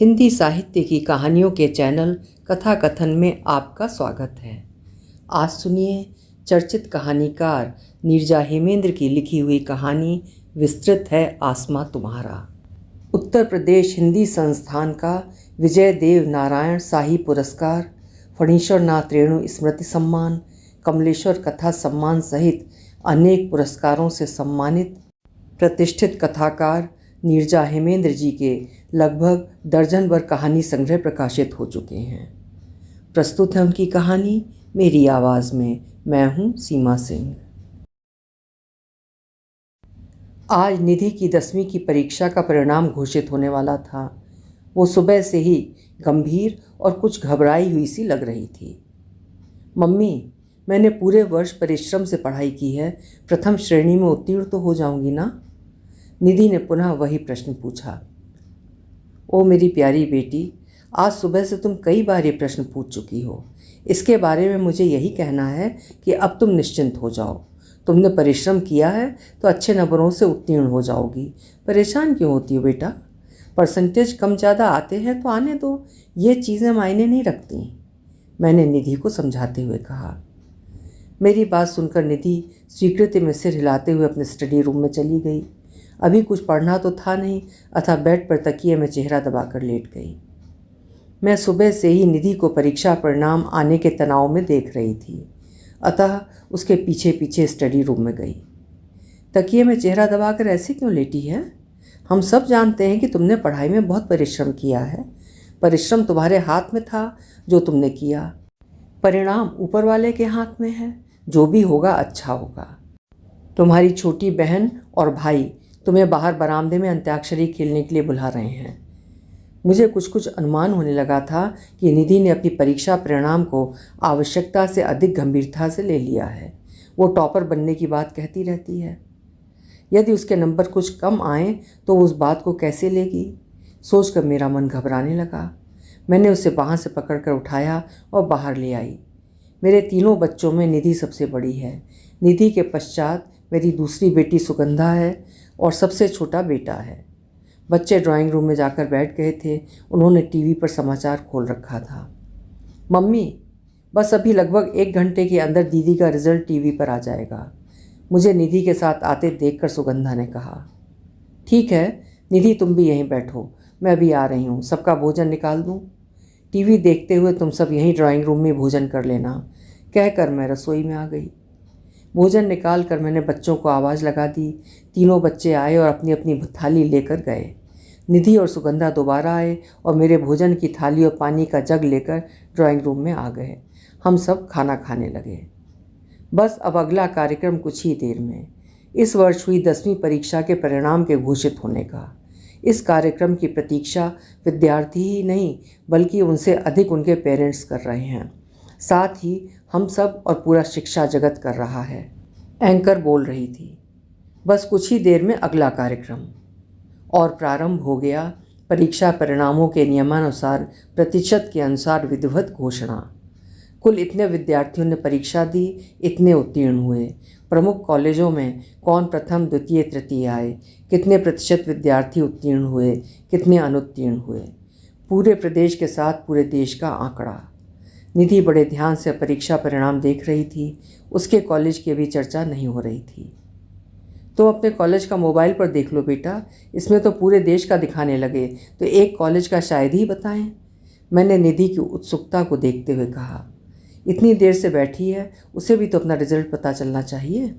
हिंदी साहित्य की कहानियों के चैनल कथा कथन में आपका स्वागत है। आज सुनिए चर्चित कहानीकार नीरजा हेमेंद्र की लिखी हुई कहानी विस्तृत है आसमां तुम्हारा। उत्तर प्रदेश हिंदी संस्थान का विजय देव नारायण शाही पुरस्कार, फणीश्वर नाथ रेणु स्मृति सम्मान, कमलेश्वर कथा सम्मान सहित अनेक पुरस्कारों से सम्मानित प्रतिष्ठित कथाकार नीरजा हेमेंद्र जी के लगभग दर्जन भर कहानी संग्रह प्रकाशित हो चुके हैं। प्रस्तुत है उनकी कहानी मेरी आवाज़ में। मैं हूँ सीमा सिंह। आज निधि की 10वीं की परीक्षा का परिणाम घोषित होने वाला था। वो सुबह से ही गंभीर और कुछ घबराई हुई सी लग रही थी। मम्मी, मैंने पूरे वर्ष परिश्रम से पढ़ाई की है, प्रथम श्रेणी में उत्तीर्ण तो हो जाऊंगी ना? निधि ने पुनः वही प्रश्न पूछा। ओ मेरी प्यारी बेटी, आज सुबह से तुम कई बार ये प्रश्न पूछ चुकी हो। इसके बारे में मुझे यही कहना है कि अब तुम निश्चिंत हो जाओ। तुमने परिश्रम किया है तो अच्छे नंबरों से उत्तीर्ण हो जाओगी। परेशान क्यों होती हो बेटा? परसेंटेज कम ज़्यादा आते हैं तो आने दो, ये चीज़ें मायने नहीं रखती, मैंने निधि को समझाते हुए कहा। मेरी बात सुनकर निधि स्वीकृति में सिर हिलाते हुए अपने स्टडी रूम में चली गई। अभी कुछ पढ़ना तो था नहीं, अतः बेड पर तकिए में चेहरा दबाकर लेट गई। मैं सुबह से ही निधि को परीक्षा परिणाम आने के तनाव में देख रही थी, अतः उसके पीछे पीछे स्टडी रूम में गई। तकिए में चेहरा दबाकर ऐसे क्यों लेटी है? हम सब जानते हैं कि तुमने पढ़ाई में बहुत परिश्रम किया है। परिश्रम तुम्हारे हाथ में था जो तुमने किया, परिणाम ऊपर वाले के हाथ में है। जो भी होगा अच्छा होगा। तुम्हारी छोटी बहन और भाई तुम्हें बाहर बरामदे में अंत्याक्षरी खेलने के लिए बुला रहे हैं। मुझे कुछ अनुमान होने लगा था कि निधि ने अपनी परीक्षा परिणाम को आवश्यकता से अधिक गंभीरता से ले लिया है। वो टॉपर बनने की बात कहती रहती है। यदि उसके नंबर कुछ कम आए तो उस बात को कैसे लेगी, सोचकर मेरा मन घबराने लगा। मैंने उसे बाहों से पकड़कर उठाया और बाहर ले आई। मेरे तीनों बच्चों में निधि सबसे बड़ी है। निधि के पश्चात मेरी दूसरी बेटी सुगंधा है और सबसे छोटा बेटा है। बच्चे ड्राइंग रूम में जाकर बैठ गए थे। उन्होंने टीवी पर समाचार खोल रखा था। मम्मी, बस अभी लगभग 1 घंटे के अंदर दीदी का रिजल्ट टीवी पर आ जाएगा, मुझे निधि के साथ आते देखकर सुगंधा ने कहा। ठीक है निधि, तुम भी यहीं बैठो, मैं अभी आ रही हूँ। सबका भोजन निकाल दूँ? टीवी देखते हुए तुम सब यहीं ड्राइंग रूम में भोजन कर लेना, कहकर मैं रसोई में आ गई। भोजन निकाल कर मैंने बच्चों को आवाज़ लगा दी। तीनों बच्चे आए और अपनी अपनी थाली लेकर गए। निधि और सुगंधा दोबारा आए और मेरे भोजन की थाली और पानी का जग लेकर ड्राइंग रूम में आ गए। हम सब खाना खाने लगे। बस अब अगला कार्यक्रम कुछ ही देर में। इस वर्ष हुई 10वीं परीक्षा के परिणाम के घोषित होने का। इस कार्यक्रम की प्रतीक्षा विद्यार्थी ही नहीं बल्कि उनसे अधिक उनके पेरेंट्स कर रहे हैं। साथ ही हम सब और पूरा शिक्षा जगत कर रहा है, एंकर बोल रही थी। बस कुछ ही देर में अगला कार्यक्रम और प्रारंभ हो गया। परीक्षा परिणामों के नियमानुसार प्रतिशत के अनुसार विधिवत घोषणा। कुल इतने विद्यार्थियों ने परीक्षा दी, इतने उत्तीर्ण हुए। प्रमुख कॉलेजों में कौन प्रथम द्वितीय तृतीय आए, कितने प्रतिशत विद्यार्थी उत्तीर्ण हुए, कितने अनुत्तीर्ण हुए, पूरे प्रदेश के साथ पूरे देश का आंकड़ा। निधि बड़े ध्यान से परीक्षा परिणाम देख रही थी। उसके कॉलेज की अभी चर्चा नहीं हो रही थी। तुम अपने कॉलेज का मोबाइल पर देख लो बेटा, इसमें तो पूरे देश का दिखाने लगे तो एक कॉलेज का शायद ही बताएं, मैंने निधि की उत्सुकता को देखते हुए कहा। इतनी देर से बैठी है, उसे भी तो अपना रिजल्ट पता चलना चाहिए।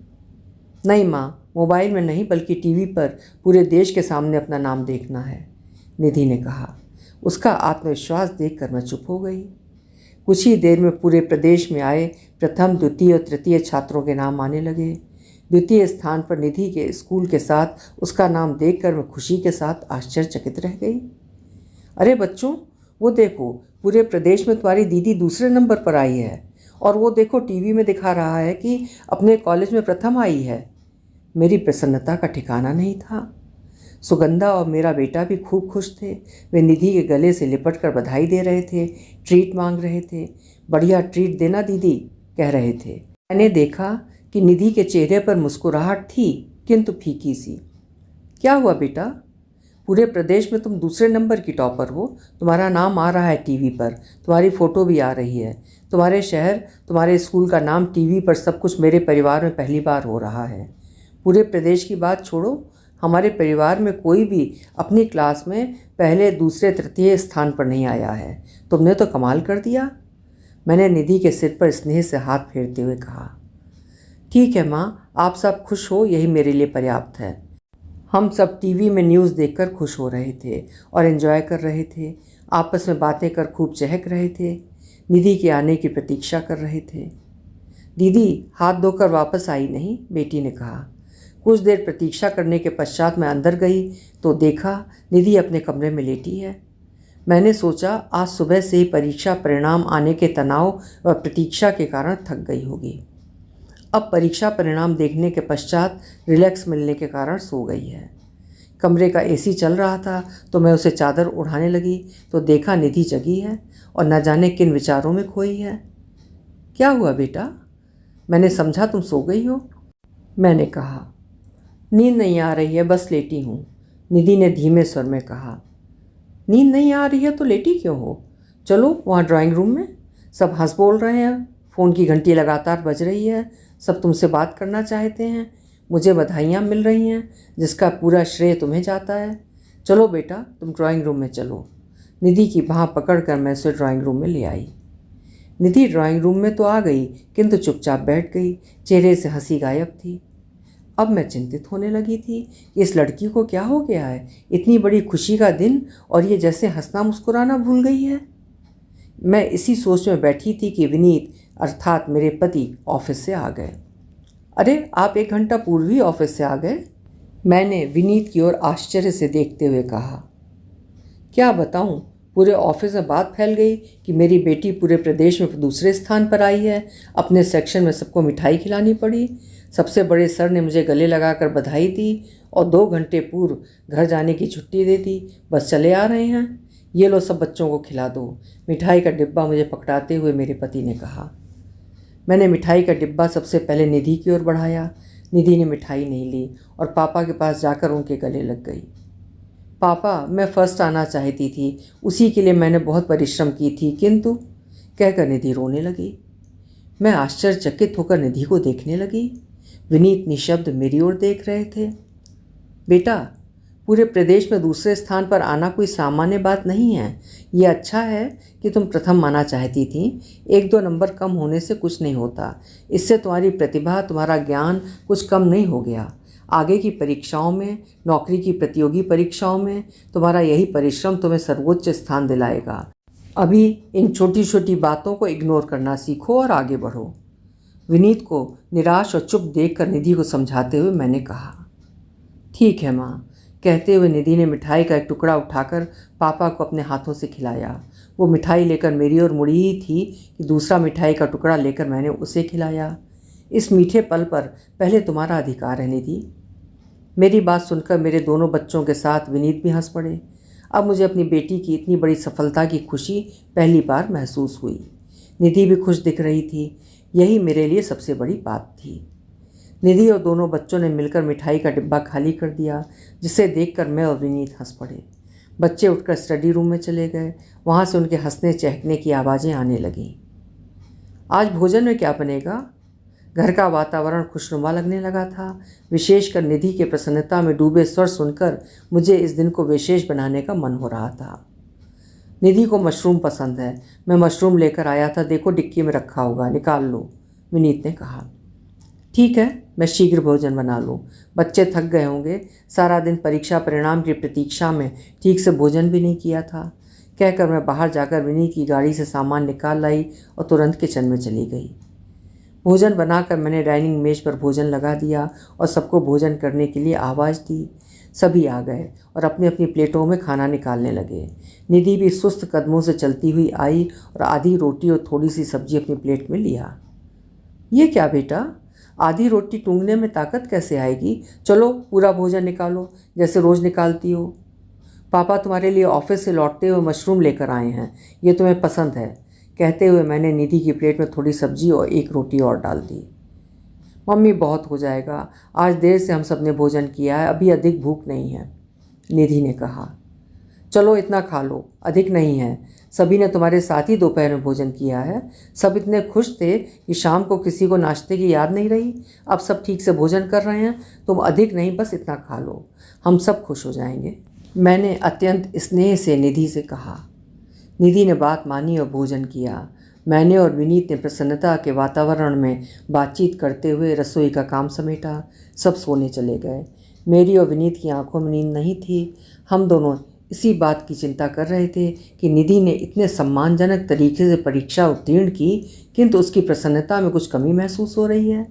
नहीं माँ, मोबाइल में नहीं बल्कि टीवी पर पूरे देश के सामने अपना नाम देखना है, निधि ने कहा। उसका आत्मविश्वास देखकर मैं चुप हो गई। कुछ ही देर में पूरे प्रदेश में आए प्रथम द्वितीय और तृतीय छात्रों के नाम आने लगे। द्वितीय स्थान पर निधि के स्कूल के साथ उसका नाम देखकर मैं खुशी के साथ आश्चर्यचकित रह गई। अरे बच्चों, वो देखो, पूरे प्रदेश में तुम्हारी दीदी दूसरे नंबर पर आई है और वो देखो टीवी में दिखा रहा है कि अपने कॉलेज में प्रथम आई है। मेरी प्रसन्नता का ठिकाना नहीं था। सुगंधा और मेरा बेटा भी खूब खुश थे। वे निधि के गले से लिपटकर बधाई दे रहे थे, ट्रीट मांग रहे थे। बढ़िया ट्रीट देना दीदी, कह रहे थे। मैंने देखा कि निधि के चेहरे पर मुस्कुराहट थी किंतु फीकी सी। क्या हुआ बेटा? पूरे प्रदेश में तुम दूसरे नंबर की टॉपर हो। तुम्हारा नाम आ रहा है टीवी पर, तुम्हारी फ़ोटो भी आ रही है। तुम्हारे शहर, तुम्हारे स्कूल का नाम टीवी पर, सब कुछ मेरे परिवार में पहली बार हो रहा है। पूरे प्रदेश की बात छोड़ो, हमारे परिवार में कोई भी अपनी क्लास में पहले, दूसरे, तृतीय स्थान पर नहीं आया है। तुमने तो कमाल कर दिया। मैंने निधि के सिर पर स्नेह से हाथ फेरते हुए कहा, ठीक है माँ, आप सब खुश हो, यही मेरे लिए पर्याप्त है। हम सब टीवी में न्यूज़ देखकर खुश हो रहे थे और एंजॉय कर रहे थे। आपस में बातें कर खूब चहक रहे थे। निधि के आने की प्रतीक्षा कर रहे थे। दीदी हाथ धोकर वापस आई नहीं, बेटी ने कहा। कुछ देर प्रतीक्षा करने के पश्चात मैं अंदर गई तो देखा निधि अपने कमरे में लेटी है। मैंने सोचा आज सुबह से ही परीक्षा परिणाम आने के तनाव व प्रतीक्षा के कारण थक गई होगी। अब परीक्षा परिणाम देखने के पश्चात रिलैक्स मिलने के कारण सो गई है। कमरे का एसी चल रहा था तो मैं उसे चादर उड़ाने लगी तो देखा निधि जगी है और न जाने किन विचारों में खोई है। क्या हुआ बेटा? मैंने समझा तुम सो गई हो। मैंने कहा, नींद नहीं आ रही है, बस लेटी हूँ। निधि ने धीमे स्वर में कहा, नींद नहीं आ रही है तो लेटी क्यों हो? चलो वहाँ ड्राइंग रूम में, सब हंस बोल रहे हैं, फ़ोन की घंटी लगातार बज रही है, सब तुमसे बात करना चाहते हैं, मुझे बधाइयाँ मिल रही हैं जिसका पूरा श्रेय तुम्हें जाता है। चलो बेटा तुम ड्राइंग रूम में चलो। निधि की बाँह पकड़कर मैं उसे ड्राइंग रूम में ले आई। निधि ड्राइंग रूम में तो आ गई किंतु चुपचाप बैठ गई, चेहरे से हंसी गायब थी। अब मैं चिंतित होने लगी थी कि इस लड़की को क्या हो गया है, इतनी बड़ी खुशी का दिन और ये जैसे हंसना मुस्कुराना भूल गई है। मैं इसी सोच में बैठी थी कि विनीत अर्थात मेरे पति ऑफिस से आ गए। अरे आप 1 घंटा पूर्व ही ऑफिस से आ गए? मैंने विनीत की ओर आश्चर्य से देखते हुए कहा। क्या बताऊं, पूरे ऑफिस में बात फैल गई कि मेरी बेटी पूरे प्रदेश में दूसरे स्थान पर आई है। अपने सेक्शन में सबको मिठाई खिलानी पड़ी। सबसे बड़े सर ने मुझे गले लगाकर बधाई दी और 2 घंटे पूर्व घर जाने की छुट्टी दे दी। बस चले आ रहे हैं, ये लो सब बच्चों को खिला दो। मिठाई का डिब्बा मुझे पकड़ाते हुए मेरे पति ने कहा। मैंने मिठाई का डिब्बा सबसे पहले निधि की ओर बढ़ाया। निधि ने मिठाई नहीं ली और पापा के पास जाकर उनके गले लग गई। पापा मैं फर्स्ट आना चाहती थी, उसी के लिए मैंने बहुत परिश्रम की थी, किंतु कहकर निधि रोने लगी। मैं आश्चर्यचकित होकर निधि को देखने लगी। विनीत निशब्द मेरी ओर देख रहे थे। बेटा पूरे प्रदेश में दूसरे स्थान पर आना कोई सामान्य बात नहीं है। ये अच्छा है कि तुम प्रथम आना चाहती थी। 1-2 नंबर कम होने से कुछ नहीं होता। इससे तुम्हारी प्रतिभा, तुम्हारा ज्ञान कुछ कम नहीं हो गया। आगे की परीक्षाओं में, नौकरी की प्रतियोगी परीक्षाओं में तुम्हारा यही परिश्रम तुम्हें सर्वोच्च स्थान दिलाएगा। अभी इन छोटी छोटी बातों को इग्नोर करना सीखो और आगे बढ़ो। विनीत को निराश और चुप देखकर निधि को समझाते हुए मैंने कहा, ठीक है माँ। कहते हुए निधि ने मिठाई का एक टुकड़ा उठाकर पापा को अपने हाथों से खिलाया। वो मिठाई लेकर मेरी ओर मुड़ी ही थी कि दूसरा मिठाई का टुकड़ा लेकर मैंने उसे खिलाया। इस मीठे पल पर पहले तुम्हारा अधिकार है निधि। मेरी बात सुनकर मेरे दोनों बच्चों के साथ विनीत भी हंस पड़े। अब मुझे अपनी बेटी की इतनी बड़ी सफलता की खुशी पहली बार महसूस हुई। निधि भी खुश दिख रही थी, यही मेरे लिए सबसे बड़ी बात थी। निधि और दोनों बच्चों ने मिलकर मिठाई का डिब्बा खाली कर दिया, जिसे देखकर मैं और विनीत हंस पड़े। बच्चे उठकर स्टडी रूम में चले गए। वहाँ से उनके हंसने चहकने की आवाज़ें आने लगीं। आज भोजन में क्या बनेगा? घर का वातावरण खुशनुमा लगने लगा था। विशेषकर निधि के प्रसन्नता में डूबे स्वर सुनकर मुझे इस दिन को विशेष बनाने का मन हो रहा था। निधि को मशरूम पसंद है, मैं मशरूम लेकर आया था, देखो डिक्की में रखा होगा, निकाल लो, विनीत ने कहा। ठीक है, मैं शीघ्र भोजन बना लूँ। बच्चे थक गए होंगे, सारा दिन परीक्षा परिणाम की प्रतीक्षा में ठीक से भोजन भी नहीं किया था। कहकर मैं बाहर जाकर विनीत की गाड़ी से सामान निकाल लाई और तुरंत किचन में चली गई। भोजन बनाकर मैंने डाइनिंग मेज पर भोजन लगा दिया और सबको भोजन करने के लिए आवाज़ दी। सभी आ गए और अपनी अपनी प्लेटों में खाना निकालने लगे। निधि भी सुस्त कदमों से चलती हुई आई और आधी रोटी और थोड़ी सी सब्जी अपनी प्लेट में लिया। ये क्या बेटा, आधी रोटी टूंगने में ताकत कैसे आएगी? चलो पूरा भोजन निकालो जैसे रोज़ निकालती हो। पापा तुम्हारे लिए ऑफिस से लौटते हुए मशरूम लेकर आए हैं, ये तुम्हें पसंद है। कहते हुए मैंने निधि की प्लेट में थोड़ी सब्जी और 1 रोटी और डाल दी। मम्मी बहुत हो जाएगा, आज देर से हम सब ने भोजन किया है, अभी अधिक भूख नहीं है। निधि ने कहा। चलो इतना खा लो, अधिक नहीं है। सभी ने तुम्हारे साथ ही दोपहर में भोजन किया है। सब इतने खुश थे कि शाम को किसी को नाश्ते की याद नहीं रही। अब सब ठीक से भोजन कर रहे हैं। तुम अधिक नहीं, बस इतना खा लो, हम सब खुश हो जाएंगे। मैंने अत्यंत स्नेह से निधि से कहा। निधि ने बात मानी और भोजन किया। मैंने और विनीत ने प्रसन्नता के वातावरण में बातचीत करते हुए रसोई का काम समेटा। सब सोने चले गए। मेरी और विनीत की आंखों में नींद नहीं थी। हम दोनों इसी बात की चिंता कर रहे थे कि निधि ने इतने सम्मानजनक तरीके से परीक्षा उत्तीर्ण की, किंतु उसकी प्रसन्नता में कुछ कमी महसूस हो रही है।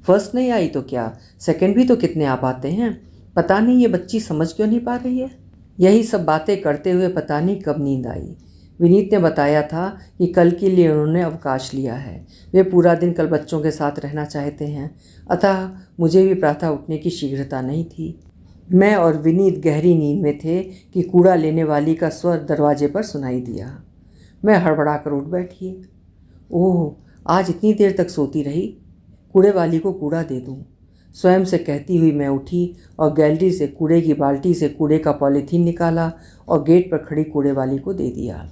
फर्स्ट नहीं आई तो क्या, सेकंड भी तो कितने आ पाते हैं। पता नहीं ये बच्ची समझ क्यों नहीं पा रही है। यही सब बातें करते हुए पता नहीं कब नींद आई। विनीत ने बताया था कि कल के लिए उन्होंने अवकाश लिया है। वे पूरा दिन कल बच्चों के साथ रहना चाहते हैं। अतः मुझे भी प्रातः उठने की शीघ्रता नहीं थी। मैं और विनीत गहरी नींद में थे कि कूड़ा लेने वाली का स्वर दरवाजे पर सुनाई दिया। मैं हड़बड़ाकर उठ बैठी। ओह, आज इतनी देर तक सोती रही। कूड़े वाली को कूड़ा दे दूं, स्वयं से कहती हुई मैं उठी और गैलरी से कूड़े की बाल्टी से कूड़े का पॉलीथीन निकाला और गेट पर खड़ी कूड़े वाली को दे दिया।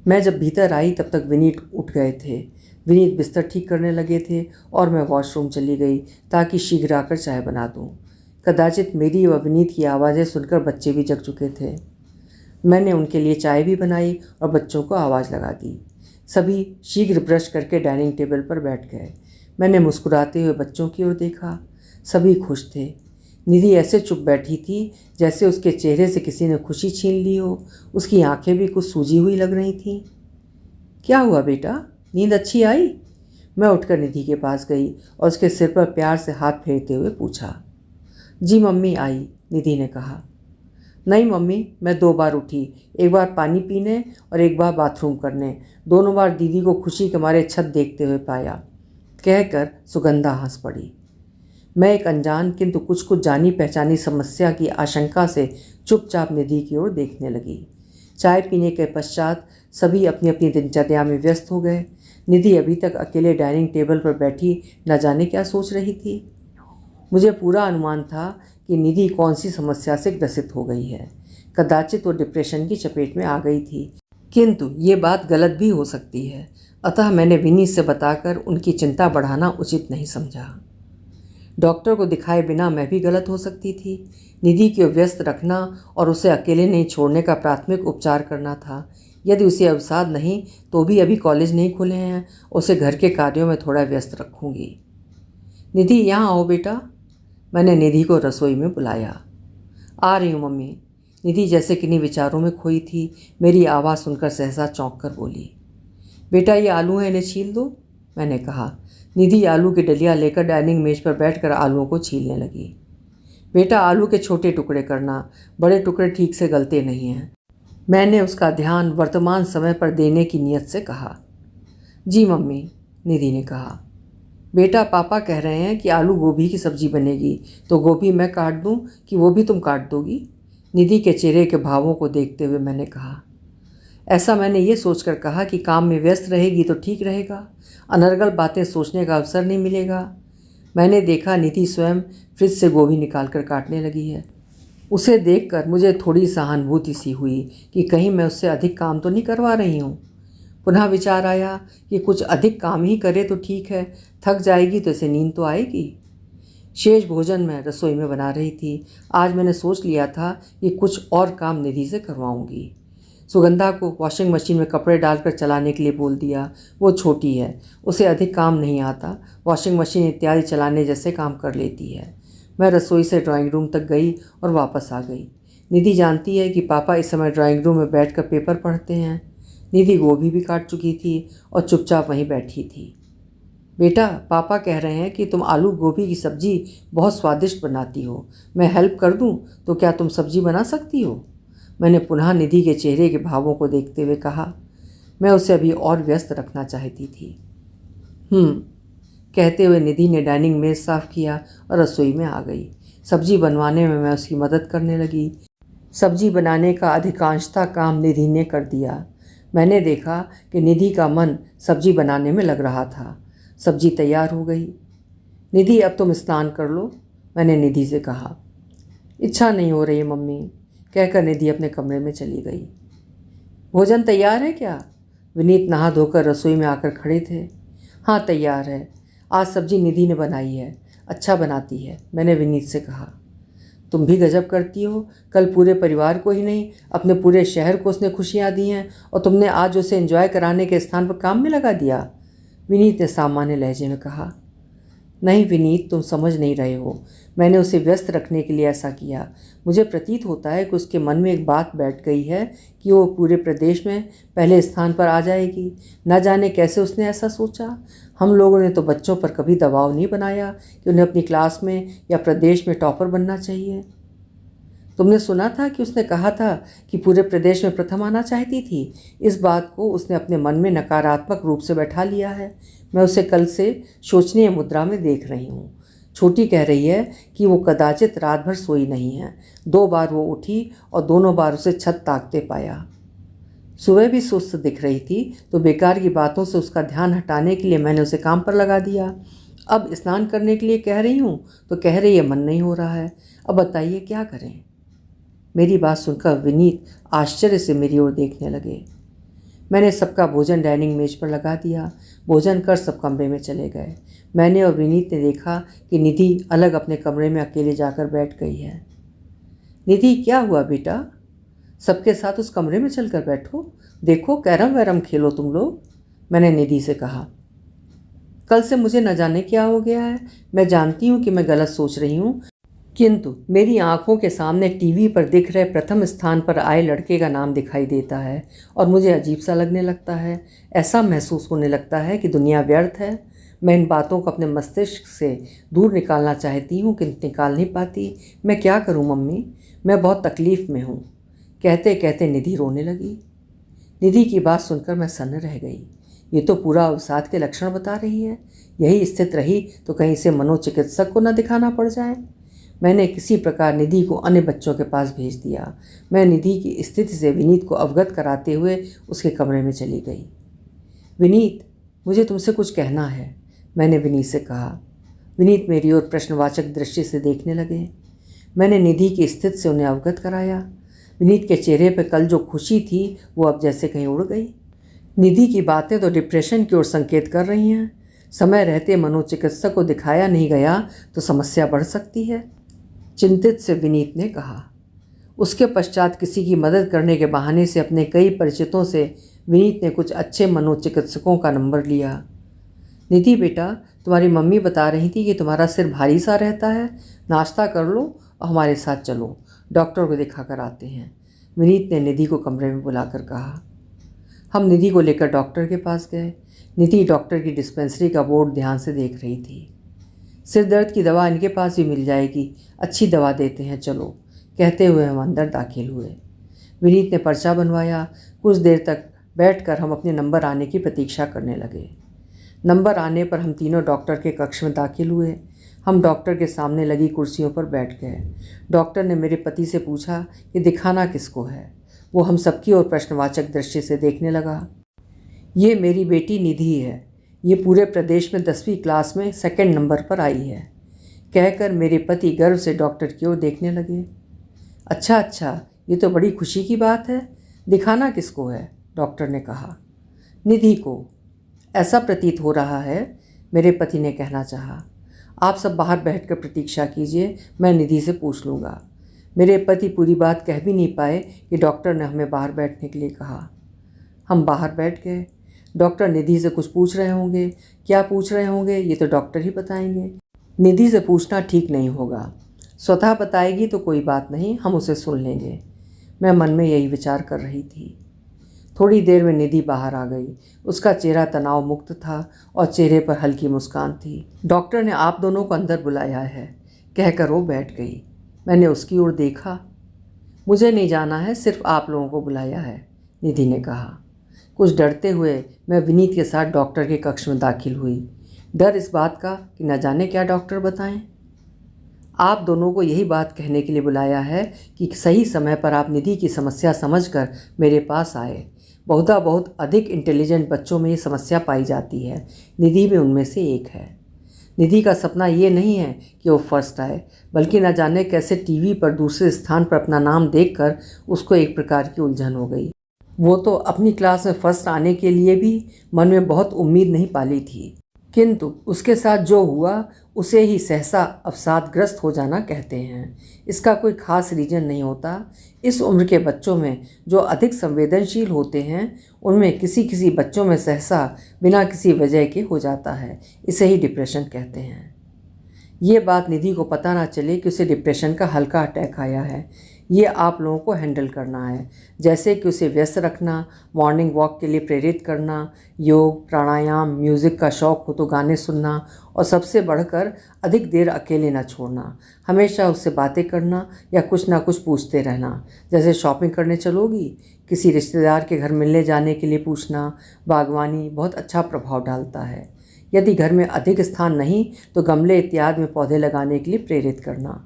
मैं जब भीतर आई तब तक विनीत उठ गए थे। विनीत बिस्तर ठीक करने लगे थे और मैं वॉशरूम चली गई ताकि शीघ्र आकर चाय बना दूं। कदाचित मेरी व विनीत की आवाज़ें सुनकर बच्चे भी जग चुके थे। मैंने उनके लिए चाय भी बनाई और बच्चों को आवाज़ लगा दी। सभी शीघ्र ब्रश करके डाइनिंग टेबल पर बैठ गए। मैंने मुस्कुराते हुए बच्चों की ओर देखा। सभी खुश थे। निधि ऐसे चुप बैठी थी जैसे उसके चेहरे से किसी ने खुशी छीन ली हो। उसकी आंखें भी कुछ सूजी हुई लग रही थीं। क्या हुआ बेटा, नींद अच्छी आई? मैं उठकर निधि के पास गई और उसके सिर पर प्यार से हाथ फेरते हुए पूछा। जी मम्मी आई, निधि ने कहा। नहीं मम्मी, मैं 2 बार उठी, एक बार पानी पीने और एक बार बाथरूम करने। दोनों बार दीदी को खुशी के मारे छत देखते हुए पाया, कहकर सुगंधा हंस पड़ी। मैं एक अनजान किंतु कुछ कुछ जानी पहचानी समस्या की आशंका से चुपचाप निधि की ओर देखने लगी। चाय पीने के पश्चात सभी अपनी अपनी दिनचर्या में व्यस्त हो गए। निधि अभी तक अकेले डाइनिंग टेबल पर बैठी न जाने क्या सोच रही थी। मुझे पूरा अनुमान था कि निधि कौन सी समस्या से ग्रसित हो गई है। कदाचित वो डिप्रेशन की चपेट में आ गई थी, किंतु ये बात गलत भी हो सकती है। अतः मैंने विनीत से बताकर उनकी चिंता बढ़ाना उचित नहीं समझा। डॉक्टर को दिखाए बिना मैं भी गलत हो सकती थी। निधि को व्यस्त रखना और उसे अकेले नहीं छोड़ने का प्राथमिक उपचार करना था। यदि उसे अवसाद नहीं तो भी अभी कॉलेज नहीं खुले हैं, उसे घर के कार्यों में थोड़ा व्यस्त रखूँगी। निधि यहाँ आओ बेटा। मैंने निधि को रसोई में बुलाया। आ रही हूँ मम्मी। निधि जैसे किन्हीं विचारों में खोई थी। मेरी आवाज़ सुनकर सहसा चौंक कर बोली। बेटा ये आलू हैं, इन्हें छील दो, मैंने कहा। निधि आलू की डलिया लेकर डाइनिंग मेज पर बैठकर आलूओं को छीलने लगी। बेटा आलू के छोटे टुकड़े करना, बड़े टुकड़े ठीक से गलते नहीं हैं, मैंने उसका ध्यान वर्तमान समय पर देने की नीयत से कहा। जी मम्मी, निधि ने कहा। बेटा पापा कह रहे हैं कि आलू गोभी की सब्ज़ी बनेगी, तो गोभी मैं काट दूं कि वो भी तुम काट दोगी? निधि के चेहरे के भावों को देखते हुए मैंने कहा। ऐसा मैंने ये सोचकर कहा कि काम में व्यस्त रहेगी तो ठीक रहेगा, अनर्गल बातें सोचने का अवसर नहीं मिलेगा। मैंने देखा निधि स्वयं फ्रिज से गोभी निकालकर काटने लगी है। उसे देखकर मुझे थोड़ी सहानुभूति सी हुई कि कहीं मैं उससे अधिक काम तो नहीं करवा रही हूँ। पुनः विचार आया कि कुछ अधिक काम ही करे तो ठीक है, थक जाएगी तो इसे नींद तो आएगी। शेष भोजन मैं रसोई में बना रही थी। आज मैंने सोच लिया था कि कुछ और काम निधि से करवाऊंगी। सुगंधा को वॉशिंग मशीन में कपड़े डालकर चलाने के लिए बोल दिया। वो छोटी है, उसे अधिक काम नहीं आता। वॉशिंग मशीन इत्यादि चलाने जैसे काम कर लेती है। मैं रसोई से ड्राइंग रूम तक गई और वापस आ गई। निधि जानती है कि पापा इस समय ड्राइंग रूम में बैठकर पेपर पढ़ते हैं। निधि गोभी भी काट चुकी थी और चुपचाप वहीं बैठी थी। बेटा पापा कह रहे हैं कि तुम आलू गोभी की सब्ज़ी बहुत स्वादिष्ट बनाती हो, मैं हेल्प कर दूं तो क्या तुम सब्ज़ी बना सकती हो? मैंने पुनः निधि के चेहरे के भावों को देखते हुए कहा। मैं उसे अभी और व्यस्त रखना चाहती थी। कहते हुए निधि ने डाइनिंग मेज साफ़ किया और रसोई में आ गई। सब्ज़ी बनवाने में मैं उसकी मदद करने लगी। सब्ज़ी बनाने का अधिकांशतः काम निधि ने कर दिया। मैंने देखा कि निधि का मन सब्ज़ी बनाने में लग रहा था। सब्ज़ी तैयार हो गई। निधि अब तुम स्नान कर लो, मैंने निधि से कहा। इच्छा नहीं हो रही मम्मी, कहकर निधि अपने कमरे में चली गई। भोजन तैयार है क्या? विनीत नहा धोकर रसोई में आकर खड़े थे। हाँ तैयार है, आज सब्जी निधि ने बनाई है, अच्छा बनाती है, मैंने विनीत से कहा। तुम भी गजब करती हो, कल पूरे परिवार को ही नहीं अपने पूरे शहर को उसने खुशियाँ दी हैं और तुमने आज उसे एंजॉय कराने के स्थान पर काम में लगा दिया, विनीत ने सामान्य लहजे में कहा। नहीं विनीत, तुम समझ नहीं रहे हो, मैंने उसे व्यस्त रखने के लिए ऐसा किया। मुझे प्रतीत होता है कि उसके मन में एक बात बैठ गई है कि वो पूरे प्रदेश में पहले स्थान पर आ जाएगी। न जाने कैसे उसने ऐसा सोचा। हम लोगों ने तो बच्चों पर कभी दबाव नहीं बनाया कि उन्हें अपनी क्लास में या प्रदेश में टॉपर बनना चाहिए। तुमने सुना था कि उसने कहा था कि पूरे प्रदेश में प्रथम आना चाहती थी। इस बात को उसने अपने मन में नकारात्मक रूप से बैठा लिया है। मैं उसे कल से शोचनीय मुद्रा में देख रही हूँ। छोटी कह रही है कि वो कदाचित रात भर सोई नहीं है। 2 बार वो उठी और दोनों बार उसे छत ताकते पाया। सुबह भी सुस्त दिख रही थी तो बेकार की बातों से उसका ध्यान हटाने के लिए मैंने उसे काम पर लगा दिया। अब स्नान करने के लिए कह रही हूँ तो कह रही है मन नहीं हो रहा है। अब बताइए क्या करें? मेरी बात सुनकर विनीत आश्चर्य से मेरी ओर देखने लगे। मैंने सबका भोजन डाइनिंग मेज पर लगा दिया। भोजन कर सब कमरे में चले गए। मैंने और विनीत ने देखा कि निधि अलग अपने कमरे में अकेले जाकर बैठ गई है। निधि क्या हुआ बेटा? सबके साथ उस कमरे में चलकर बैठो, देखो कैरम वैरम खेलो तुम लोग, मैंने निधि से कहा। कल से मुझे न जाने क्या हो गया है। मैं जानती हूँ कि मैं गलत सोच रही हूँ, किंतु मेरी आंखों के सामने टीवी पर दिख रहे प्रथम स्थान पर आए लड़के का नाम दिखाई देता है और मुझे अजीब सा लगने लगता है। ऐसा महसूस होने लगता है कि दुनिया व्यर्थ है। मैं इन बातों को अपने मस्तिष्क से दूर निकालना चाहती हूँ किंतु निकाल नहीं पाती। मैं क्या करूँ मम्मी, मैं बहुत तकलीफ़ में हूँ। कहते कहते निधि रोने लगी। निधि की बात सुनकर मैं सन्न रह गई। ये तो पूरा अवसाद के लक्षण बता रही है। यही स्थिति रही तो कहीं से मनोचिकित्सक को न दिखाना पड़ जाए। मैंने किसी प्रकार निधि को अन्य बच्चों के पास भेज दिया। मैं निधि की स्थिति से विनीत को अवगत कराते हुए उसके कमरे में चली गई। विनीत, मुझे तुमसे कुछ कहना है, मैंने विनीत से कहा। विनीत मेरी ओर प्रश्नवाचक दृष्टि से देखने लगे। मैंने निधि की स्थिति से उन्हें अवगत कराया। विनीत के चेहरे पर कल जो खुशी थी वो अब जैसे कहीं उड़ गई। निधि की बातें तो डिप्रेशन की ओर संकेत कर रही हैं। समय रहते मनोचिकित्सक को दिखाया नहीं गया तो समस्या बढ़ सकती है, चिंतित से विनीत ने कहा। उसके पश्चात किसी की मदद करने के बहाने से अपने कई परिचितों से विनीत ने कुछ अच्छे मनोचिकित्सकों का नंबर लिया। निधि बेटा, तुम्हारी मम्मी बता रही थी कि तुम्हारा सिर भारी सा रहता है, नाश्ता कर लो और हमारे साथ चलो, डॉक्टर को दिखा कर आते हैं, विनीत ने निधि को कमरे में बुलाकर कहा। हम निधि को लेकर डॉक्टर के पास गए। निधि डॉक्टर की डिस्पेंसरी का बोर्ड ध्यान से देख रही थी। सिर दर्द की दवा इनके पास भी मिल जाएगी, अच्छी दवा देते हैं, चलो, कहते हुए हम अंदर दाखिल हुए। विनीत ने पर्चा बनवाया। कुछ देर तक बैठकर हम अपने नंबर आने की प्रतीक्षा करने लगे। नंबर आने पर हम तीनों डॉक्टर के कक्ष में दाखिल हुए। हम डॉक्टर के सामने लगी कुर्सियों पर बैठ गए। डॉक्टर ने मेरे पति से पूछा कि दिखाना किसको है। वो हम सबकी ओर प्रश्नवाचक दृष्टि से देखने लगा। ये मेरी बेटी निधि है, ये पूरे प्रदेश में 10वीं क्लास में 2nd नंबर पर आई है, कहकर मेरे पति गर्व से डॉक्टर की ओर देखने लगे। अच्छा, ये तो बड़ी खुशी की बात है, दिखाना किसको है, डॉक्टर ने कहा। निधि को, ऐसा प्रतीत हो रहा है, मेरे पति ने कहना चाहा। आप सब बाहर बैठकर प्रतीक्षा कीजिए, मैं निधि से पूछ लूँगा। मेरे पति पूरी बात कह भी नहीं पाए कि डॉक्टर ने हमें बाहर बैठने के लिए कहा। हम बाहर बैठ गए। डॉक्टर निधि से कुछ पूछ रहे होंगे, क्या पूछ रहे होंगे ये तो डॉक्टर ही बताएंगे। निधि से पूछना ठीक नहीं होगा, स्वतः बताएगी तो कोई बात नहीं, हम उसे सुन लेंगे। मैं मन में यही विचार कर रही थी। थोड़ी देर में निधि बाहर आ गई। उसका चेहरा तनाव मुक्त था और चेहरे पर हल्की मुस्कान थी। डॉक्टर ने आप दोनों को अंदर बुलाया है, कहकर वो बैठ गई। मैंने उसकी ओर देखा। मुझे नहीं जाना है, सिर्फ आप लोगों को बुलाया है, निधि ने कहा। कुछ डरते हुए मैं विनीत के साथ डॉक्टर के कक्ष में दाखिल हुई। डर इस बात का कि न जाने क्या डॉक्टर बताएं। आप दोनों को यही बात कहने के लिए बुलाया है कि सही समय पर आप निधि की समस्या समझकर मेरे पास आए। बहुत अधिक इंटेलिजेंट बच्चों में ये समस्या पाई जाती है, निधि भी उनमें से एक है। निधि का सपना ये नहीं है कि वो फर्स्ट आए, बल्कि न जाने कैसे टीवी पर दूसरे स्थान पर अपना नाम देखकर उसको एक प्रकार की उलझन हो गई। वो तो अपनी क्लास में फर्स्ट आने के लिए भी मन में बहुत उम्मीद नहीं पाली थी, किंतु उसके साथ जो हुआ उसे ही सहसा अवसादग्रस्त हो जाना कहते हैं। इसका कोई खास रीजन नहीं होता। इस उम्र के बच्चों में जो अधिक संवेदनशील होते हैं उनमें किसी किसी बच्चों में सहसा बिना किसी वजह के हो जाता है। इसे ही डिप्रेशन कहते हैं। ये बात निधि को पता ना चले कि उसे डिप्रेशन का हल्का अटैक आया है। ये आप लोगों को हैंडल करना है, जैसे कि उसे व्यस्त रखना, मॉर्निंग वॉक के लिए प्रेरित करना, योग, प्राणायाम, म्यूज़िक का शौक़ हो तो गाने सुनना, और सबसे बढ़कर अधिक देर अकेले ना छोड़ना। हमेशा उससे बातें करना या कुछ ना कुछ पूछते रहना, जैसे शॉपिंग करने चलोगी, किसी रिश्तेदार के घर मिलने जाने के लिए पूछना। बागवानी बहुत अच्छा प्रभाव डालता है। यदि घर में अधिक स्थान नहीं तो गमले इत्यादि में पौधे लगाने के लिए प्रेरित करना।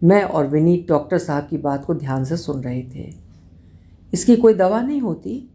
मैं और विनीत डॉक्टर साहब की बात को ध्यान से सुन रहे थे। इसकी कोई दवा नहीं होती,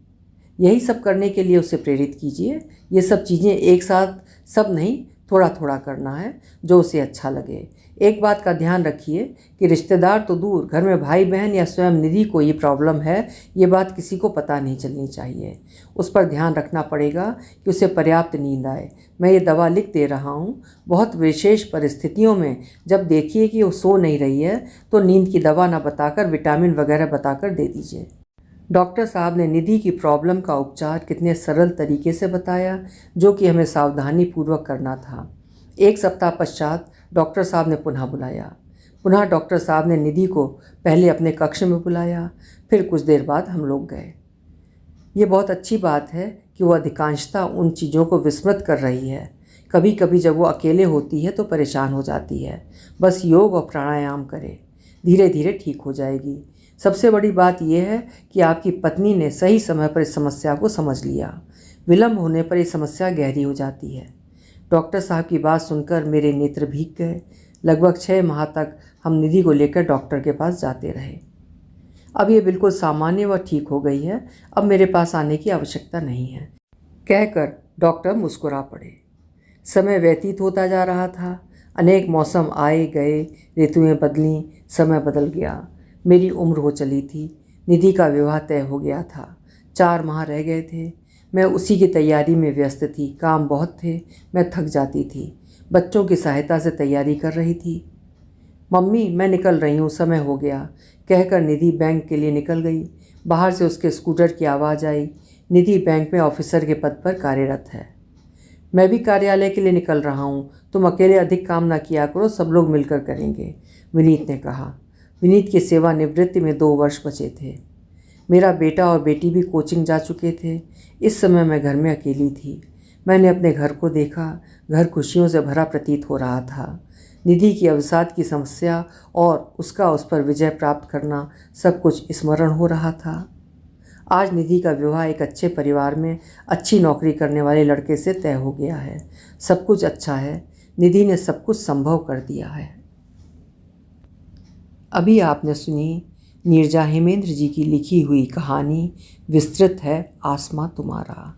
यही सब करने के लिए उसे प्रेरित कीजिए। ये सब चीज़ें एक साथ सब नहीं, थोड़ा थोड़ा करना है, जो उसे अच्छा लगे। एक बात का ध्यान रखिए कि रिश्तेदार तो दूर, घर में भाई बहन या स्वयं निधि को ये प्रॉब्लम है, ये बात किसी को पता नहीं चलनी चाहिए। उस पर ध्यान रखना पड़ेगा कि उसे पर्याप्त नींद आए। मैं ये दवा लिख दे रहा हूँ। बहुत विशेष परिस्थितियों में जब देखिए कि वो सो नहीं रही है तो नींद की दवा ना बताकर विटामिन वगैरह बताकर दे दीजिए। डॉक्टर साहब ने निधि की प्रॉब्लम का उपचार कितने सरल तरीके से बताया, जो कि हमें सावधानी पूर्वक करना था। एक सप्ताह पश्चात डॉक्टर साहब ने पुनः बुलाया। पुनः डॉक्टर साहब ने निधि को पहले अपने कक्ष में बुलाया, फिर कुछ देर बाद हम लोग गए। ये बहुत अच्छी बात है कि वो अधिकांशतः उन चीज़ों को विस्मृत कर रही है। कभी कभी जब वो अकेले होती है तो परेशान हो जाती है। बस योग और प्राणायाम करे, धीरे धीरे ठीक हो जाएगी। सबसे बड़ी बात यह है कि आपकी पत्नी ने सही समय पर इस समस्या को समझ लिया। विलंब होने पर ये समस्या गहरी हो जाती है। डॉक्टर साहब की बात सुनकर मेरे नेत्र भीग गए। लगभग 6 माह तक हम निधि को लेकर डॉक्टर के पास जाते रहे। अब ये बिल्कुल सामान्य व ठीक हो गई है। अब मेरे पास आने की आवश्यकता नहीं है, कहकर डॉक्टर मुस्कुरा पड़े। समय व्यतीत होता जा रहा था। अनेक मौसम आए गए, ऋतुएं बदलीं, समय बदल गया। मेरी उम्र हो चली थी। निधि का विवाह तय हो गया था। 4 माह रह गए थे। मैं उसी की तैयारी में व्यस्त थी। काम बहुत थे, मैं थक जाती थी। बच्चों की सहायता से तैयारी कर रही थी। मम्मी, मैं निकल रही हूँ, समय हो गया, कहकर निधि बैंक के लिए निकल गई। बाहर से उसके स्कूटर की आवाज़ आई। निधि बैंक में ऑफिसर के पद पर कार्यरत है। मैं भी कार्यालय के लिए निकल रहा हूँ, तुम अकेले अधिक काम ना किया करो, सब लोग मिलकर करेंगे, विनीत ने कहा। विनीत की सेवानिवृत्ति में 2 वर्ष बचे थे। मेरा बेटा और बेटी भी कोचिंग जा चुके थे। इस समय मैं घर में अकेली थी। मैंने अपने घर को देखा। घर खुशियों से भरा प्रतीत हो रहा था। निधि की अवसाद की समस्या और उसका उस पर विजय प्राप्त करना, सब कुछ स्मरण हो रहा था। आज निधि का विवाह एक अच्छे परिवार में अच्छी नौकरी करने वाले लड़के से तय हो गया है। सब कुछ अच्छा है। निधि ने सब कुछ संभव कर दिया है। अभी आपने सुनी नीरजा हेमेंद्र जी की लिखी हुई कहानी विस्तृत है आसमां तुम्हारा।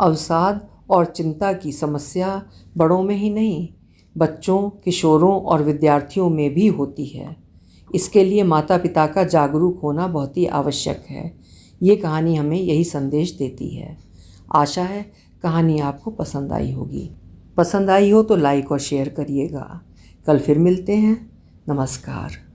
अवसाद और चिंता की समस्या बड़ों में ही नहीं, बच्चों, किशोरों और विद्यार्थियों में भी होती है। इसके लिए माता पिता का जागरूक होना बहुत ही आवश्यक है। ये कहानी हमें यही संदेश देती है। आशा है कहानी आपको पसंद आई होगी। पसंद आई हो तो लाइक और शेयर करिएगा। कल फिर मिलते हैं। नमस्कार।